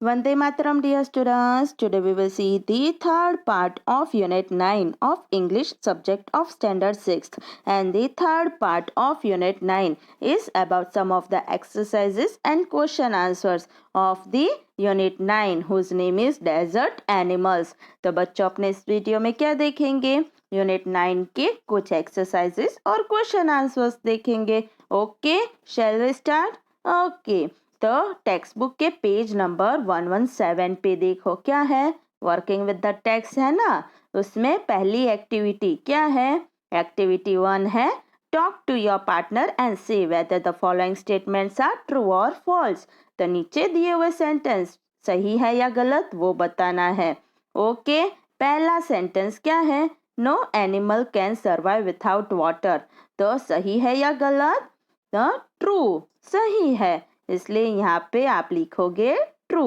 Vande Mataram, dear students. Today we will see the third part of Unit 9 of English subject of Standard 6th. And the third part of Unit 9 is about some of the exercises and question answers of the Unit 9 whose name is Desert Animals. तो बच्चों अपने इस video में क्या देखेंगे? Unit 9 के कुछ exercises और क्वेश्चन आंसर्स देखेंगे. Okay, shall we start? Okay, तो टेक्स्ट बुक के पेज नंबर 117 पे देखो क्या है. वर्किंग विद द टेक्स्ट है ना. उसमें पहली एक्टिविटी क्या है? एक्टिविटी 1 है talk to your partner and see whether the following statements are true और फॉल्स. तो नीचे दिए हुए सेंटेंस सही है या गलत वो बताना है. ओके, पहला सेंटेंस क्या है? No animal can survive without water. तो सही है या गलत? तो ट्रू, सही है, इसलिए यहाँ पे आप लिखोगे true.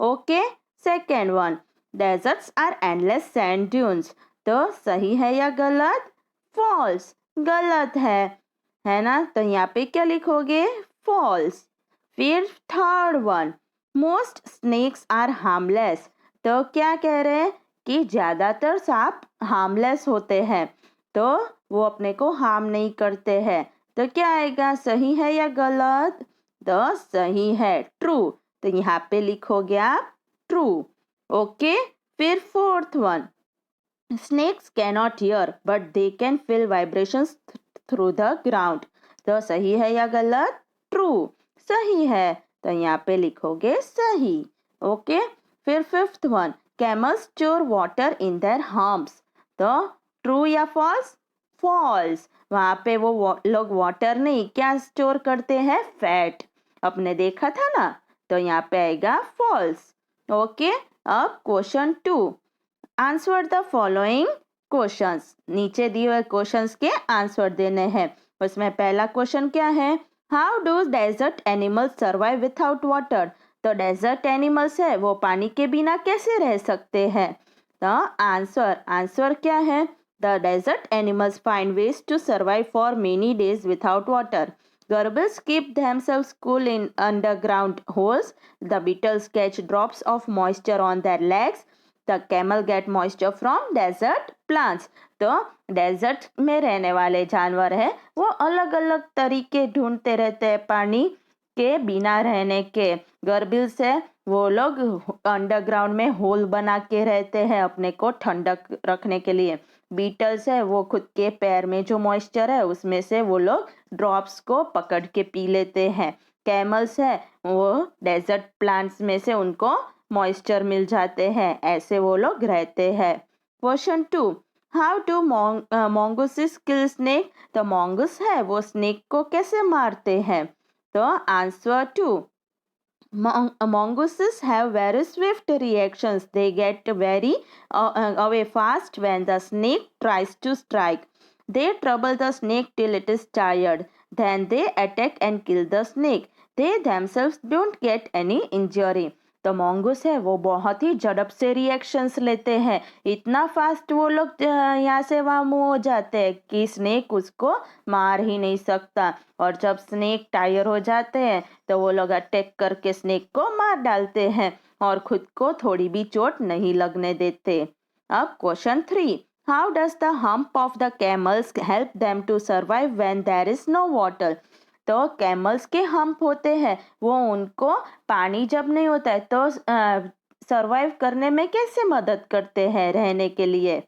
Okay, second one, deserts are endless sand dunes. तो सही है या गलत? फॉल्स, गलत है ना. तो यहाँ पे क्या लिखोगे? फॉल्स. फिर third one, most snakes are harmless. तो क्या कह रहे हैं कि ज़्यादातर सांप हार्मलेस होते हैं, तो वो अपने को हार्म नहीं करते हैं. तो क्या आएगा? सही है या गलत? तो सही है, ट्रू. तो यहाँ पे लिखोगे आप ट्रू. ओके, फिर fourth one, snakes cannot hear but they can feel vibrations through the ground. तो सही है या गलत? ट्रू, सही है. तो यहाँ पे लिखोगे सही. ओके, फिर fifth one, camels store water in their humps. तो ट्रू या फॉल्स? फॉल्स. वहाँ पे वो लोग वाटर नहीं क्या स्टोर करते हैं? फैट. आपने देखा था ना. तो यहाँ पे आएगा फॉल्स. ओके, अब question 2, answer the following questions. नीचे दिए हुए क्वेश्चंस के आंसर देने हैं. उसमें पहला क्वेश्चन क्या है? How do desert animals survive without water. तो डेजर्ट एनिमल्स है वो पानी के बिना कैसे रह सकते हैं? तो आंसर क्या है? The desert animals find ways to survive for many days without water. Garbels keep themselves cool in underground holes. The beetles catch drops of moisture on their legs. The camel get moisture from desert plants. तो desert में रहने वाले जानवर है वो अलग अलग तरीके ढूंढते रहते हैं पानी के बिना रहने के. गर्बिल्स है वो लोग अंडरग्राउंड में होल बना के रहते हैं अपने को ठंडक रखने के लिए. बीटल्स है वो खुद के पैर में जो मॉइस्चर है उसमें से वो लोग ड्रॉप्स को पकड़ के पी लेते हैं. कैमल्स है वो डेजर्ट प्लांट्स में से उनको मॉइस्चर मिल जाते हैं, ऐसे वो लोग रहते हैं. Question 2, how do mongooses kill snake. तो mongoose है वो स्नेक को कैसे मारते हैं? तो answer 2, mongooses have very swift reactions. They get very away fast when the snake tries to strike. They trouble the snake till it is tired. Then they attack and kill the snake. They themselves don't get any injury. तो mongoose है वो बहुत ही झड़प से reactions लेते हैं. इतना fast वो लोग यहाँ से वहाँ मूव हो जाते हैं कि स्नेक उसको मार ही नहीं सकता. और जब स्नेक टायर हो जाते हैं तो वो लोग अटैक करके स्नेक को मार डालते हैं और खुद को थोड़ी भी चोट नहीं लगने देते. अब question 3, how does the hump of the camels help them to survive when there is no water. तो कैमल्स के हम्प होते हैं वो उनको पानी जब नहीं होता है तो सर्वाइव करने में कैसे मदद करते हैं रहने के लिए?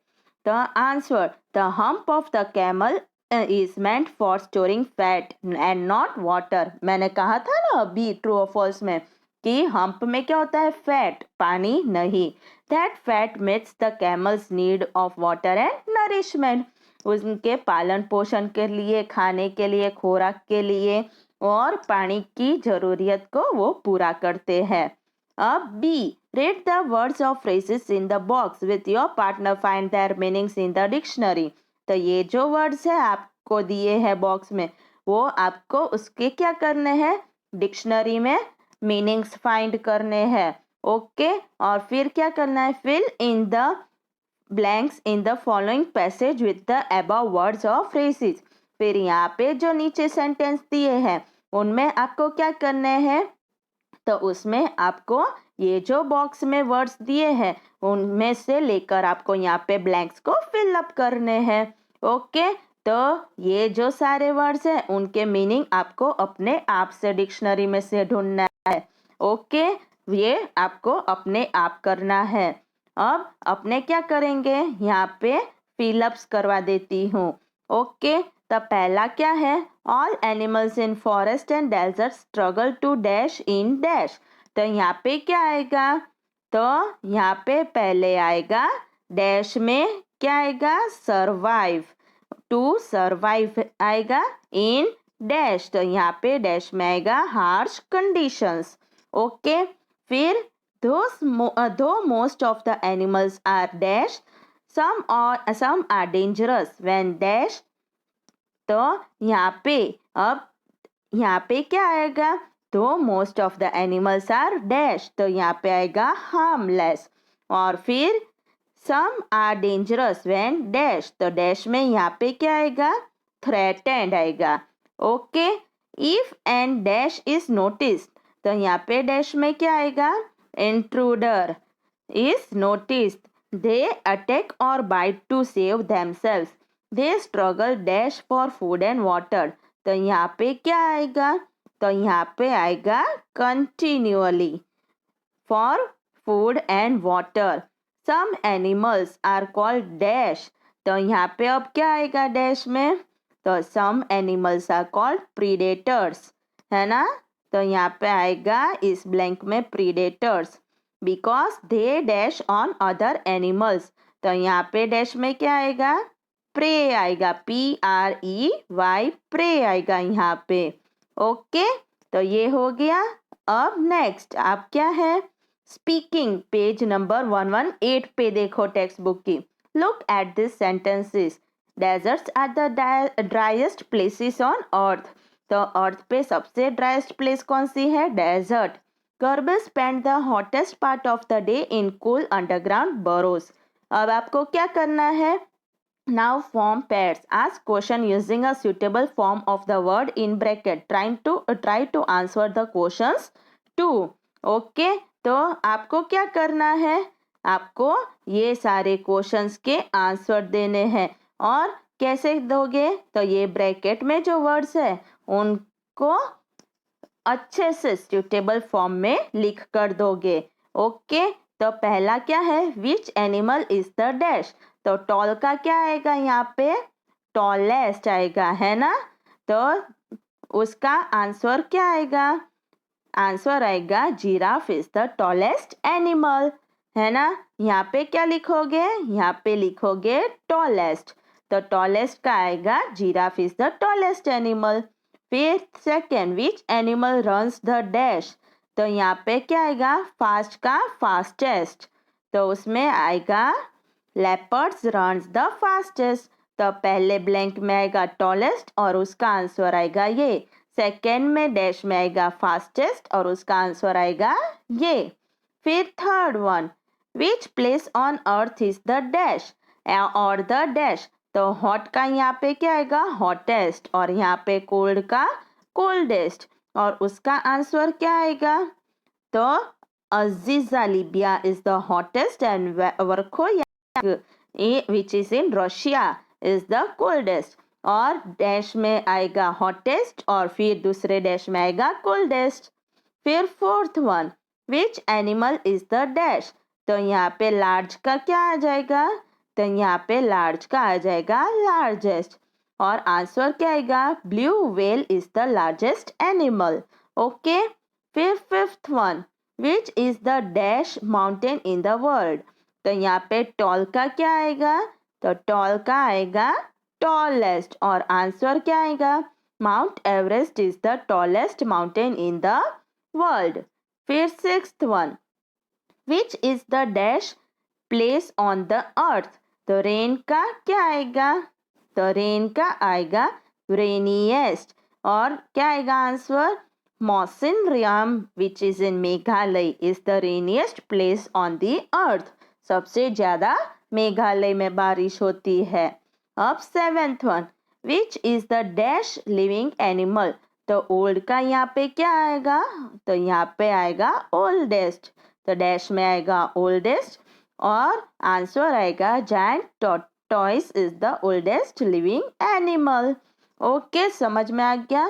तो answer, the hump of the camel is meant for storing fat and not water. मैंने कहा था ना अभी ट्रू और फॉल्स में कि हम्प में क्या होता है? फैट, पानी नहीं. That fat meets the camel's need of water and nourishment. उनके पालन पोषण के लिए, खाने के लिए, खुराक के लिए और पानी की जरूरियत को वो पूरा करते हैं. अब B, read the words or phrases in the box with your partner, find their meanings in the dictionary. तो ये जो वर्ड्स है आपको दिए हैं बॉक्स में वो आपको उसके क्या करने हैं? डिक्शनरी में मीनिंग्स फाइंड करने हैं. ओके, और फिर क्या करना है? Fill in the blanks in the following passage with the above words और फ्रेजेस. फिर यहाँ पे जो नीचे सेंटेंस दिए हैं उनमें आपको क्या करने हैं? तो उसमें आपको ये जो बॉक्स में वर्ड्स दिए हैं उनमें से लेकर आपको यहाँ पे ब्लैंक्स को फिल अप करने हैं। ओके, तो ये जो सारे वर्ड्स हैं उनके मीनिंग आपको अपने आप से डिक्शनरी में से ढूंढना है। ओके, ये आपको अपने आप करना है। अब अपने क्या करेंगे, यहाँ पे फिलअप्स करवा देती हूँ। ओके, तो पहला क्या है, all animals in forest and desert struggle to dash in dash. तो यहाँ पे क्या आएगा, तो यहाँ पे पहले आएगा डैश में क्या आएगा, सर्वाइव, टू सर्वाइव आएगा, इन डैश तो यहाँ पे डैश में आएगा हार्श कंडीशंस। ओके, फिर though most of the animals are dash, some are dangerous when dash। तो यहाँ पे अब यहाँ पे क्या आएगा, तो most of the animals are dash तो यहाँ पे आएगा हार्मलेस। और फिर some are dangerous when dash तो डैश में यहाँ पे क्या आएगा, थ्रेटेंड आएगा। Okay, if and dash is noticed तो यहाँ पे डैश में क्या आएगा, intruder is noticed they attack or bite to save themselves they struggle dash for food and water. तो यहाँ पे क्या आएगा, तो यहाँ पे आएगा continually for food and water. Some animals are called dash तो यहाँ पे अब क्या आएगा डैश में, तो some animals are called predators, है ना। तो यहाँ पे आएगा इस ब्लैंक में predators because they dash on other animals. तो यहाँ पे डैश में क्या आएगा, प्रे आएगा, PREY प्रे आएगा यहाँ पे। ओके, तो ये हो गया। अब नेक्स्ट आप क्या है, स्पीकिंग, पेज नंबर 118 पे देखो टेक्स्ट बुक की। Look at this sentences, deserts are the driest places on earth. तो अर्थ पे सबसे ड्राइएस्ट प्लेस कौन सी है, desert. Gerbil spend the hottest part of the day in cool underground burrows. अब आपको क्या करना है, now form pairs, ask question using a suitable form of the word in bracket, try to answer the questions too। Okay, तो आपको क्या करना है, आपको ये सारे क्वेश्चंस के आंसर देने हैं। और कैसे दोगे, तो ये ब्रैकेट में जो वर्ड्स है उनको अच्छे से सुटेबल फॉर्म में लिख कर दोगे। ओके, तो पहला क्या है, which animal is the dash. तो टॉल का क्या आएगा, यहाँ पे टॉलेस्ट आएगा, है ना। तो उसका आंसर क्या आएगा, आंसर आएगा giraffe is the tallest animal, है ना। यहाँ पे क्या लिखोगे, यहाँ पे लिखोगे टॉलेस्ट, तो टॉलेस्ट का आएगा giraffe is the tallest animal. फिर second, which animal runs the dash. तो यहाँ पे क्या आएगा, फास्ट का फास्टेस्ट, तो उसमें आएगा लेपर्ड्स रन्स द फास्टेस्ट। तो पहले ब्लैंक में आएगा टॉलेस्ट और उसका आंसर आएगा ये, सेकेंड में डैश में आएगा फास्टेस्ट और उसका आंसर आएगा ये। फिर third one, which place on earth is the dash और द डैश। तो हॉट का यहाँ पे क्या आएगा, हॉटेस्ट, और यहाँ पे कोल्ड का कोल्डेस्ट, और उसका आंसर क्या आएगा, तो Aziza Libya is the hottest and वर्खोया which is in Russia is the coldest. और डैश में आएगा हॉटेस्ट और फिर दूसरे डैश में आएगा कोल्डेस्ट। फिर fourth one, which animal is the dash. तो यहाँ पे लार्ज का क्या आ जाएगा, तो यहाँ पे लार्ज का आ जाएगा लार्जेस्ट, और आंसर क्या आएगा, blue whale is the largest animal. Okay, फिर fifth one, which is the dash mountain in the world. तो यहाँ पे टॉल का क्या आएगा, तो टॉल का आएगा टॉलेस्ट, और आंसर क्या आएगा, Mount Everest is the tallest mountain in the world. फिर sixth one, which is the dash place on the earth. तो रेन का क्या आएगा, तो रेन का आएगा रेनिएस्ट, और क्या आएगा answer, Mawsynram which is in Meghalaya is the rainiest place on the अर्थ। सबसे ज्यादा मेघालय में बारिश होती है। अब seventh one, which is the dash living animal. तो ओल्ड का यहाँ पे क्या आएगा, तो यहाँ पे आएगा ओल्डेस्ट, तो डैश में आएगा ओल्डेस्ट और आंसर आएगा giant tortoise is the oldest living animal. Okay, समझ में आ गया।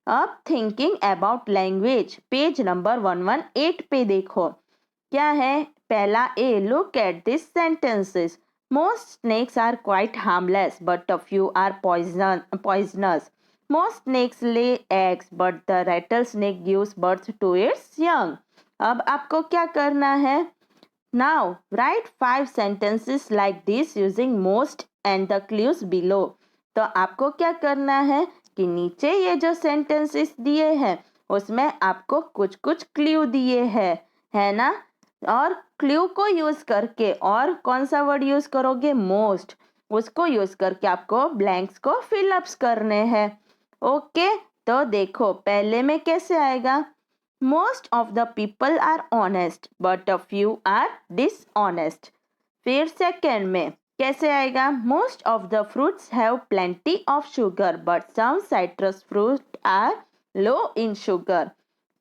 अब thinking about language, page number 118 पे देखो क्या है। पहला A, look at this sentences. Most snakes are quite harmless but a few are poisonous. Most snakes lay eggs but the rattle snake gives birth to its young. अब आपको क्या करना है। Now write 5 sentences like this using most and the clues below। तो आपको क्या करना है कि नीचे ये जो सेंटेंसेस दिए हैं उसमें आपको कुछ कुछ क्ल्यू दिए हैं, है ना। और क्ल्यू को यूज करके, और कौन सा वर्ड यूज करोगे, मोस्ट, उसको यूज करके आपको ब्लैंक्स को फिलअप्स करने हैं। ओके, तो देखो पहले में कैसे आएगा। Most of the people are honest but a few are dishonest. फिर सेकेंड में कैसे आएगा। Most of the fruits have plenty of sugar but some citrus fruit are low in sugar.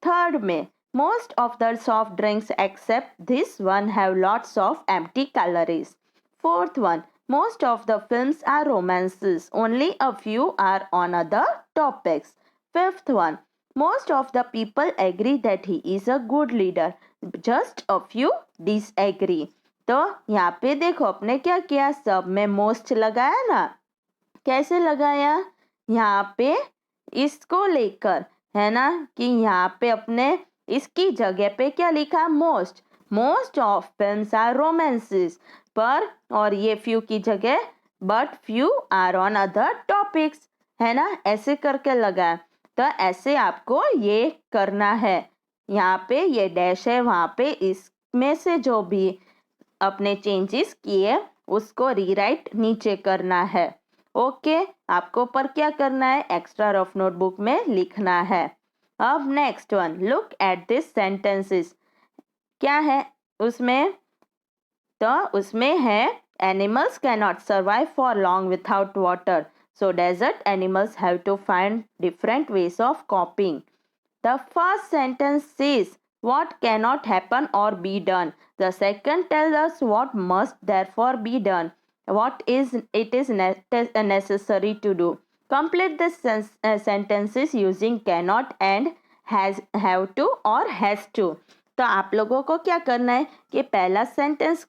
Third में most of the soft drinks except this one have lots of empty calories. Fourth one, most of the films are romances, only a few are on other topics. Fifth one, most of the people agree that he is a good leader, just a few disagree. तो यहाँ पे देखो अपने क्या किया, सब में most लगाया ना। कैसे लगाया, यहाँ पे इसको लेकर, है ना, कि यहाँ पे अपने इसकी जगह पे क्या लिखा, most. Most of films are romances पर, और ये फ्यू की जगह but few are on other topics, है ना, ऐसे करके लगा। तो ऐसे आपको ये करना है। यहाँ पे ये डैश है, वहाँ पे इसमें से जो भी अपने चेंजेस किए उसको रीराइट नीचे करना है। ओके, आपको पर क्या करना है, एक्स्ट्रा रफ नोटबुक में लिखना है। अब next one, look at this sentences. क्या है उसमें, तो उसमें है animals can not survive for long without water, so desert animals have to find different ways of coping. The first sentence says what cannot happen or be done. The second tells us what must therefore be done, what is it is necessary to do. Complete the sentences using cannot and has, have to or has to. तो आप लोगों को क्या करना है कि पहला sentence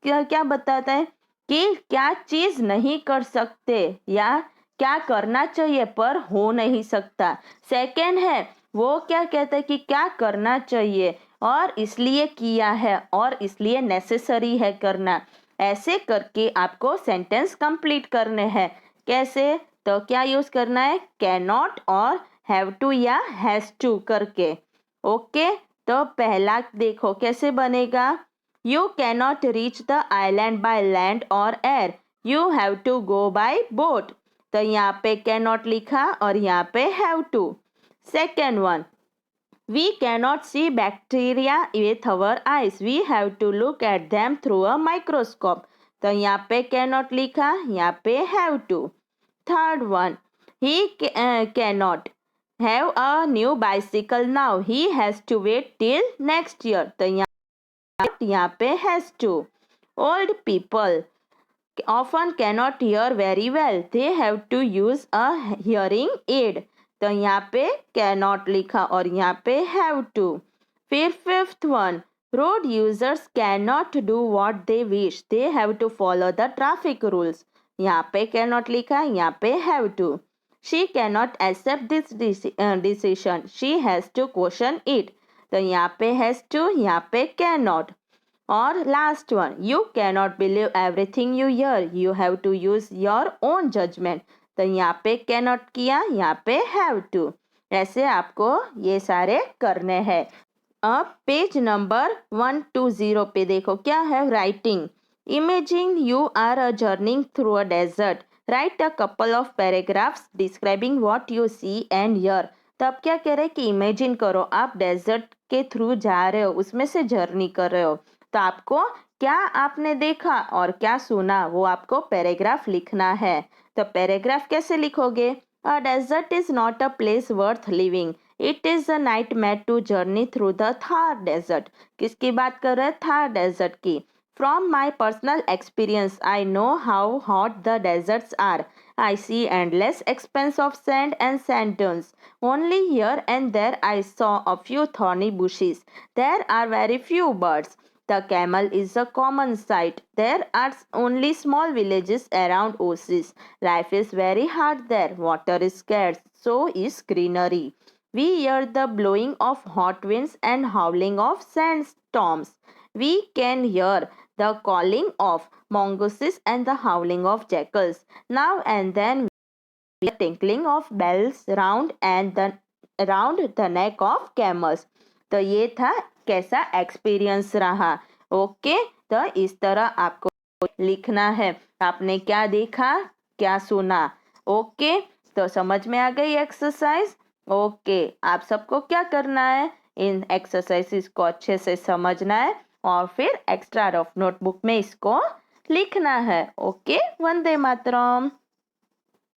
क्या बताता है कि क्या चीज़ नहीं कर सकते या क्या करना चाहिए पर हो नहीं सकता। सेकेंड है वो क्या कहता है कि क्या करना चाहिए और इसलिए किया है और इसलिए नेसेसरी है करना। ऐसे करके आपको सेंटेंस कंप्लीट करने हैं। कैसे, तो क्या यूज करना है, कैन नॉट और हैव टू या हैज टू करके। ओके, तो पहला देखो कैसे बनेगा। You can not reach the island by land or air, you have to go by boat. तो यहाँ पे कैन नॉट लिखा और यहाँ पे have to. Second one, we cannot see bacteria with our eyes. We have to look at them through a microscope. तो यहाँ पे cannot लिखा, यहाँ पे have to. Third one, he cannot have a new bicycle now. He has to wait till next year. तो यहाँ पे has to. Old people often cannot hear very well. They have to use a hearing aid. तो यहाँ पे cannot लिखा और यहाँ पे have to। फिर fifth one, road users can not do what they wish, they have to follow the traffic rules. यहाँ पे cannot लिखा, यहाँ पे have to। She can not accept this decision, she has to question it. तो यहाँ पे has to, यहाँ पे कैन नॉट। और last one, you can not believe everything you hear, you have to use your own judgement. तो यहाँ पे can not किया, यहाँ पे हैव टू। ऐसे आपको ये सारे करने हैं। अब पेज नंबर 120 पे देखो क्या है, writing. Imagine you are a journeying through a desert, write a couple of paragraphs describing what you see and hear. तो अब क्या कह रहे हैं कि इमेजिन करो आप डेजर्ट के थ्रू जा रहे हो, उसमें से जर्नी कर रहे हो। तो आपको क्या आपने देखा और क्या सुना वो आपको पैराग्राफ लिखना है। तो पैराग्राफ कैसे लिखोगे, a desert is not a place worth living, it is a nightmare to journey through the Thar desert. किसकी बात कर रहे हैं? थार डेजर्ट की। From my personal experience, I know how hot the deserts are. I see endless expanse of sand and sand dunes. Only here and there I saw a few thorny bushes. There are very few birds. The camel is a common sight. There are only small villages around oases. Life is very hard there. Water is scarce. So is greenery. We hear the blowing of hot winds and howling of sandstorms. We can hear the calling of mongooses and the howling of jackals. Now and then the tinkling of bells round the neck of camels. तो ये था कैसा experience रहा। Okay, तो इस तरह आपको लिखना है। आपने क्या देखा, क्या सुना। ओके, तो समझ में आ गई एक्सरसाइज। ओके, आप सबको क्या करना है, इन एक्सरसाइजेस को अच्छे से समझना है और फिर एक्स्ट्रा रफ नोटबुक में इसको लिखना है। ओके, वंदे मातरम।